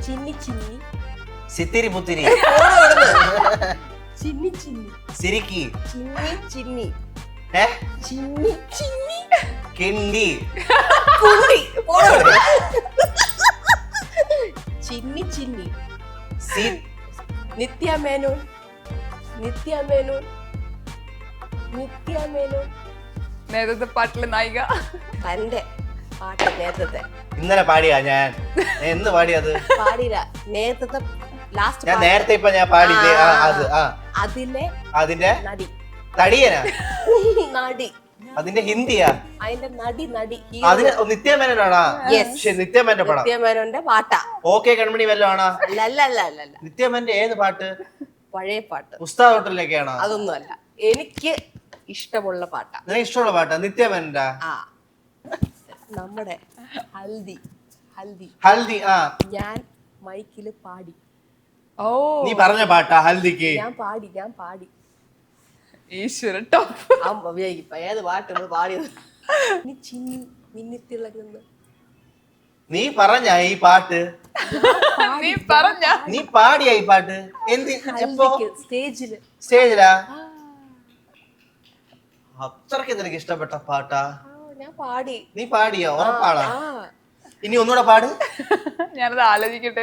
ചിന്നി ചിന്നി സിത്തിരി പുത്തിരി ചിന്നി ചിന്നി സിരിക്കി ചിന്നി ചിന്നി ഏ ചിന്നി ചിന്നി കിണ്ടി കുണ്ടി ചിന്നി ചിന്നി സി നിത്യ മേനോൻ നിത്യ മേനോൻ നിത്യ മേനോൻ നേരത്തെ പാട്ടിലെ നായിക. തന്റെ പാട്ട് നേരത്തെ ഇന്നലെ പാടിയാ ഞാൻ എന്ന് പാടിയത് പാടില്ല നേരത്തെ ലാസ്റ്റ് ഞാൻ നേരത്തെ ഇപ്പൊ ഞാൻ പാടില്ലേ അത് അതിലെ അതിന്റെ നടി തടിയനാ നടി അതിന്റെ ഹിന്ദിയാ അതിന്റെ നടി നടി അതിന് നിത്യമേനോനാണാ Yes. നിത്യമേന്റെ പടം നിത്യമേനോന്റെ പാട്ടാ. ഓക്കെ കൺമണി വല്ലതും ആണോ അല്ല നിത്യമേന്റെ ഏത് പാട്ട് പഴയ പാട്ട് ഉസ്താദ് ഹോട്ടലിലേക്കാണോ അതൊന്നും അല്ല എനിക്ക് ഇഷ്ടമുള്ള പാട്ടാ. നിനക്ക് ഇഷ്ടമുള്ള പാട്ടാ നിത്യമേന്റെ ആ നമ്മുടെ ഹൽദി ഹൽദി ഹൽദി ഞാൻ മൈക്കില് പാടി. ഓ നീ പറഞ്ഞ പാട്ടാ ഹൽദിക്ക് ഞാൻ പാടി ഈശ്വര ടോപ്പ്. ഏത് പാട്ട് നമ്മൾ പാടിയത് ഇനി ചിന്നി മിന്നിത്തിളകുന്നു നീ പറഞ്ഞ ഈ പാട്ട് നീ പറഞ്ഞ നീ പാടിയ ഈ പാട്ട് എന്ത് എപ്പോ സ്റ്റേജില് സ്റ്റേജിലാ അത്രക്ക് നിനക്ക് ഇഷ്ടപ്പെട്ട പാട്ടാ ഞാൻ പാടി. നീ പാടിയോ ഉറപ്പാണോ ആ ഇനി ഒന്നുകൂടെ പാട് ഞാനത് ആലോചിക്കട്ടെ.